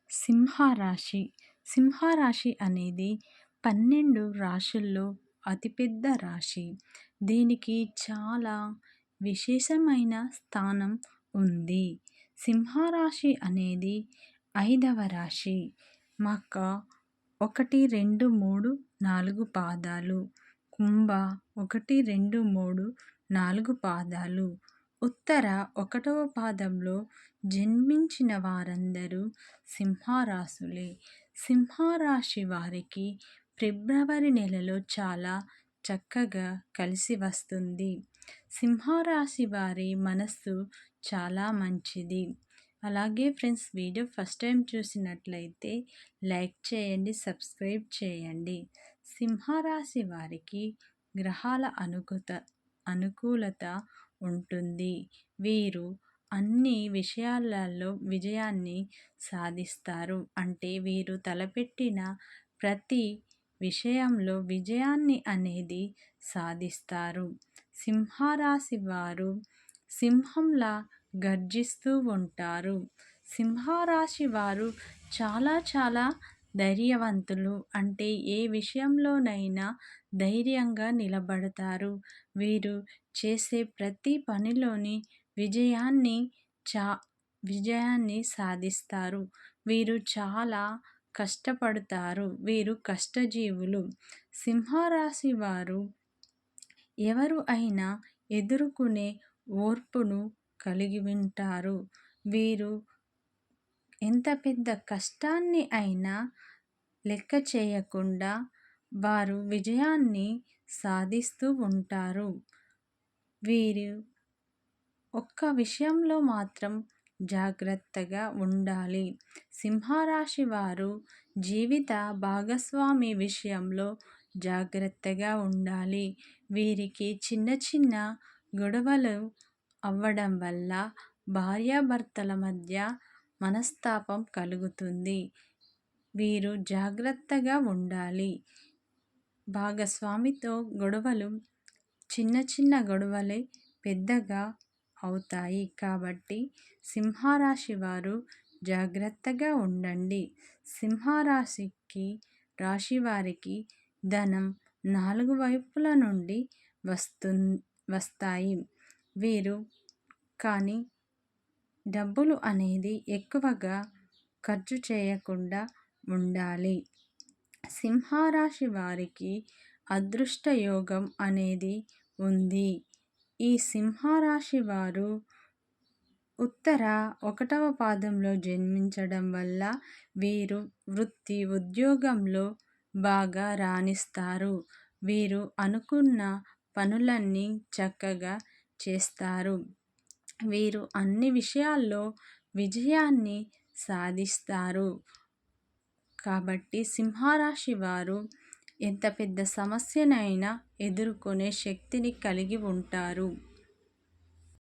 సింహరాశి. సింహరాశి అనేది 12 రాశుల్లో అతిపెద్ద రాశి. దీనికి చాలా విశేషమైన స్థానం ఉంది. సింహరాశి అనేది 5వ రాశి. మక 1, 2, 3, 4 పాదాలు. కుంభ 1, 2, 3, 4 పాదాలు. ఉత్తర 1వ పాదంలో జన్మించిన వారందరూ సింహరాశులే. సింహరాశి వారికి ఫిబ్రవరి నెలలో చాలా చక్కగా కలిసి వస్తుంది. సింహరాశి వారి మనస్సు చాలా మంచిది. అలాగే ఫ్రెండ్స్, వీడియో ఫస్ట్ టైం చూసినట్లయితే లైక్ చేయండి, సబ్స్క్రైబ్ చేయండి. సింహరాశి వారికి గ్రహాల అనుకూలత ఉంటుంది. వీరు అన్ని విషయాలలో విజయాన్ని సాధిస్తారు. అంటే వీరు తలపెట్టిన ప్రతి విషయంలో విజయాన్ని అనేది సాధిస్తారు. సింహరాశి వారు సింహంలా గర్జిస్తూ ఉంటారు. సింహరాశి వారు చాలా ధైర్యవంతులు. అంటే ఏ విషయంలోనైనా ధైర్యంగా నిలబడతారు. వీరు చేసే ప్రతి పనిలోని విజయాన్ని సాధిస్తారు. వీరు చాలా కష్టపడతారు. వీరు కష్టజీవులు. సింహరాశి వారు ఎవరు అయినా ఎదుర్కొనే ఓర్పును కలిగి ఉంటారు. వీరు ఎంత పెద్ద కష్టాన్ని అయినా లెక్క చేయకుండా వారు విజయాన్ని సాధిస్తూ ఉంటారు. వీరు ఒక్క విషయంలో మాత్రం జాగ్రత్తగా ఉండాలి. సింహరాశి వారు జీవిత భాగస్వామి విషయంలో జాగ్రత్తగా ఉండాలి. వీరికి చిన్న గొడవలు అవ్వడం వల్ల భార్యాభర్తల మధ్య మనస్తాపం కలుగుతుంది. వీరు జాగ్రత్తగా ఉండాలి. భాగస్వామితో గొడవలు చిన్న గొడవలే పెద్దగా అవుతాయి. కాబట్టి సింహరాశి వారు జాగ్రత్తగా ఉండండి. రాశి వారికి ధనం 4 వైపుల నుండి వస్తాయి. వీరు కానీ డబ్బులు అనేది ఎక్కువగా ఖర్చు చేయకుండా ఉండాలి. సింహరాశి వారికి అదృష్ట యోగం అనేది ఉంది. ఈ సింహరాశి వారు ఉత్తర 1వ పాదంలో జన్మించడం వల్ల వీరు వృత్తి ఉద్యోగంలో బాగా రాణిస్తారు. వీరు అనుకున్న పనులన్నీ చక్కగా చేస్తారు. వీరు అన్ని విషయాల్లో విజయాన్ని సాధిస్తారు. కాబట్టి సింహరాశి వారు ఎంత పెద్ద సమస్యనైనా ఎదుర్కొనే శక్తిని కలిగి ఉంటారు.